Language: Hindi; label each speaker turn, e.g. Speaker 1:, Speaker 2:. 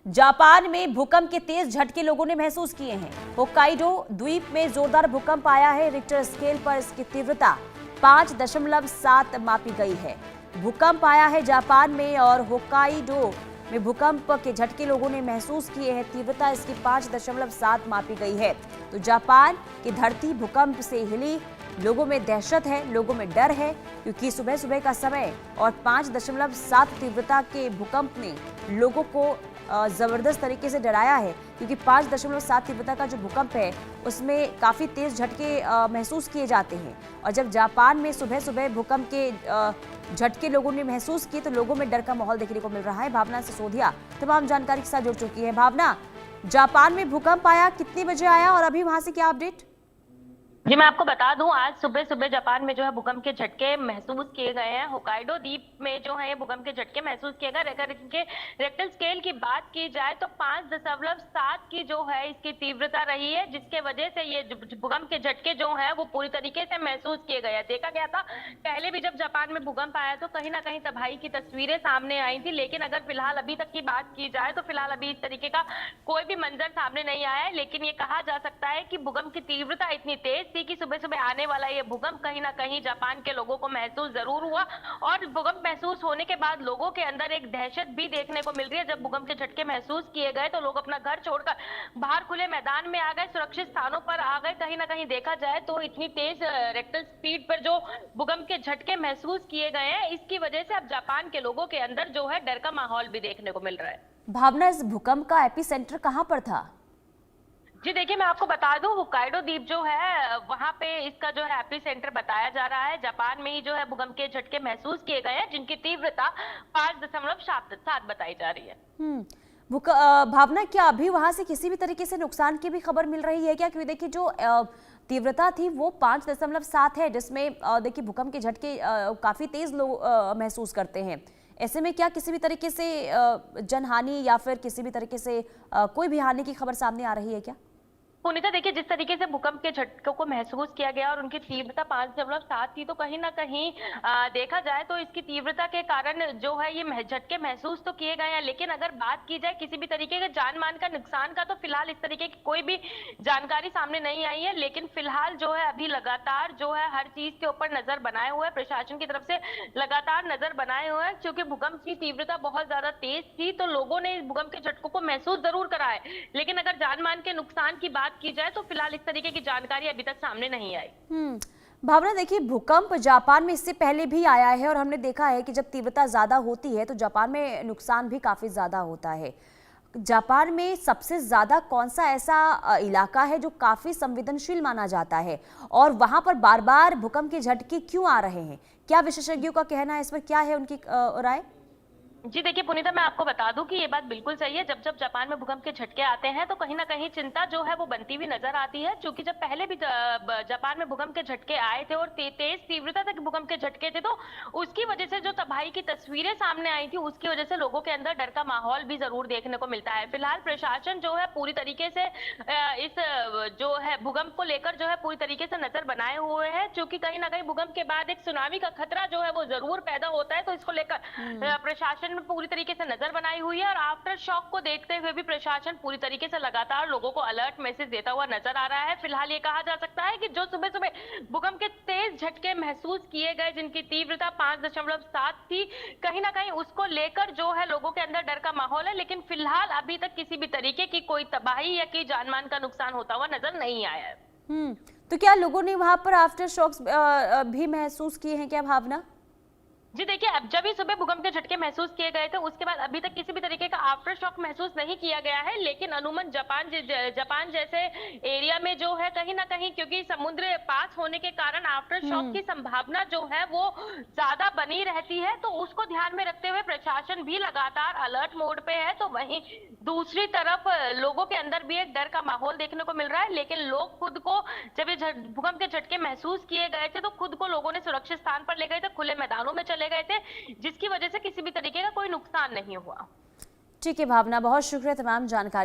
Speaker 1: जापान में भूकंप के तेज झटके लोगों ने महसूस किए हैं। होक्काइडो द्वीप में जोरदार भूकंप आया है। रिक्टर स्केल पर इसकी तीव्रता 5.7 मापी गई है। भूकंप आया है जापान में और होक्काइडो में भूकंप के झटके लोगों ने महसूस किए हैं। तीव्रता इसकी 5.7 मापी गई है। तो जापान की धरती भूकंप से हिली। लोगों में दहशत है, लोगों में डर है, क्योंकि सुबह सुबह का समय और 5.7 तीव्रता के भूकंप ने लोगों को जबरदस्त तरीके से डराया है, क्योंकि 5.7 तीव्रता का जो भूकंप है उसमें काफी तेज झटके महसूस किए जाते हैं। और जब जापान में सुबह सुबह भूकंप के झटके लोगों ने महसूस किए तो लोगों में डर का माहौल देखने को मिल रहा है। भावना सिसोदिया तमाम जानकारी के साथ जुड़ चुकी है। भावना, जापान में भूकंप आया, कितने बजे आया और अभी वहां से क्या अपडेट?
Speaker 2: जी मैं आपको बता दूं, आज सुबह सुबह जापान में जो है भूकंप के झटके महसूस किए गए हैं। होक्काइडो द्वीप में जो है भूकंप के झटके महसूस किए गए। रेक्टर स्केल की बात की जाए तो 5.7 की जो है इसकी तीव्रता रही है, जिसके वजह से ये भूकंप के झटके जो है वो पूरी तरीके से महसूस किए गए। देखा गया था पहले भी जब जापान में भूकंप आया तो कहीं ना कहीं तबाही की तस्वीरें सामने आई थी, लेकिन अगर फिलहाल अभी तक की बात की जाए तो फिलहाल अभी इस तरीके का कोई भी मंजर सामने नहीं आया है। लेकिन ये कहा जा सकता है कि भूकंप की तीव्रता इतनी तेज थी कि सुबह सुबह आने वाला ये भूकंप कहीं ना कहीं जापान के लोगों को महसूस जरूर हुआ। और भूकंप महसूस होने के बाद लोगों के अंदर एक दहशत भी देखने को मिल रही है। जब भूकंप के झटके महसूस किए गए तो लोग अपना घर छोड़कर बाहर खुले मैदान में आ गए, सुरक्षित स्थानों पर आ गए। कहीं ना कहीं देखा जाए तो इतनी तेज रेक्टर स्पीड पर जो भूकंप के झटके महसूस किए गए हैं, इसकी वजह से अब जापान के लोगों के अंदर जो है डर का माहौल भी देखने को मिल रहा है।
Speaker 1: भावना, इस भूकंप का एपिसेंटर कहां पर था?
Speaker 2: जी देखिए, मैं आपको बता दूं, होक्काइडो द्वीप जो है वहां पे इसका जो है एपी सेंटर बताया जा रहा है। जापान में ही जो है भूकंप के झटके महसूस किए गए हैं, जिनकी तीव्रता 5.7 बताई जा रही है।
Speaker 1: भावना, क्या अभी वहां से किसी भी तरीके से नुकसान की भी खबर मिल रही है क्या? क्योंकि देखिए जो तीव्रता थी वो 5.7 है, जिसमें देखिए भूकंप के झटके काफी तेज लोग महसूस करते हैं। ऐसे में क्या किसी भी तरीके से जनहानि या फिर किसी भी तरीके से कोई भी हानि की खबर सामने आ रही है क्या?
Speaker 2: पुनीता, देखिए जिस तरीके से भूकंप के झटकों को महसूस किया गया और उनकी तीव्रता 5.7 थी, तो कहीं ना कहीं देखा जाए तो इसकी तीव्रता के कारण जो है ये झटके महसूस तो किए गए हैं। लेकिन अगर बात की जाए किसी भी तरीके के जान माल का नुकसान का, तो फिलहाल इस तरीके की कोई भी जानकारी सामने नहीं आई है। लेकिन फिलहाल जो है अभी लगातार जो है हर चीज के ऊपर नजर बनाए हुए, प्रशासन की तरफ से लगातार नजर बनाए हुए हैं। क्योंकि भूकंप की तीव्रता बहुत ज्यादा तेज थी तो लोगों ने भूकंप के झटकों को महसूस जरूर करा है, लेकिन अगर जान मान के नुकसान की बात की जाए तो फिलहाल इस तरीके की जानकारी अभी तक सामने नहीं आई।
Speaker 1: भावना, देखिए भूकंप जापान में इससे पहले भी आया है और हमने देखा है कि जब तीव्रता ज्यादा होती है तो जापान में नुकसान भी काफी ज्यादा होता है। जापान में सबसे ज्यादा कौन सा ऐसा इलाका है जो काफी संवेदनशील माना जाता है और वहां पर बार बार भूकंप के झटके क्यों आ रहे हैं? क्या विशेषज्ञों का कहना है इस पर, क्या है उनकी राय?
Speaker 2: जी देखिए पुनीता, मैं आपको बता दूं कि ये बात बिल्कुल सही है। जब जब जापान में भूकंप के झटके आते हैं तो कहीं ना कहीं चिंता जो है वो बनती हुई नजर आती है। क्योंकि जब पहले भी जापान में भूकंप के झटके आए थे और तेज तीव्रता तक भूकंप के झटके थे, तो उसकी वजह से जो तबाही की तस्वीरें सामने आई थी उसकी वजह से लोगों के अंदर डर का माहौल भी जरूर देखने को मिलता है। फिलहाल प्रशासन जो है पूरी तरीके से इस जो है भूकंप को लेकर जो है पूरी तरीके से नजर बनाए हुए है। क्योंकि कहीं ना कहीं भूकंप के बाद एक सुनामी का खतरा जो है वो जरूर पैदा होता है, तो इसको लेकर प्रशासन पूरी तरीके से नजर बनाई हुई है। और आफ्टर शॉक को देखते हुए भी प्रशासन पूरी तरीके से लगातार लोगों को अलर्ट मैसेज देता हुआ नजर आ रहा है। फिलहाल ये कहा जा सकता है कि जो सुबह सुबह भूकंप के तेज झटके महसूस किए गए, जिनकी तीव्रता 5.7 थी, कहीं ना कहीं उसको लेकर जो है लोगों के अंदर डर का माहौल है। लेकिन फिलहाल अभी तक किसी भी तरीके की कोई तबाही या की जानमाल का नुकसान होता हुआ नजर नहीं आया है।
Speaker 1: तो क्या लोगों ने वहां पर आफ्टर शॉक्स भी महसूस किए हैं क्या, भावना?
Speaker 2: जी देखिए, अब जब ही सुबह भूकंप के झटके महसूस किए गए थे उसके बाद अभी तक किसी भी तरीके का आफ्टर शॉक महसूस नहीं किया गया है। लेकिन अनुमान जापान जैसे एरिया में जो है कहीं ना कहीं, क्योंकि समुद्र पास होने के कारण आफ्टर शॉक की संभावना जो है वो ज्यादा बनी रहती है, तो उसको ध्यान में रखते हुए प्रशासन भी लगातार अलर्ट मोड पे है। तो वहीं दूसरी तरफ लोगों के अंदर भी एक डर का माहौल देखने को मिल रहा है। लेकिन लोग खुद को, जब ये भूकंप के झटके महसूस किए गए थे तो खुद को लोगों ने सुरक्षित स्थान पर ले गए थे, खुले मैदानों में चले गए थे, जिसकी वजह से किसी भी तरीके का कोई नुकसान नहीं हुआ।
Speaker 1: ठीक है भावना, बहुत शुक्रिया तमाम जानकारी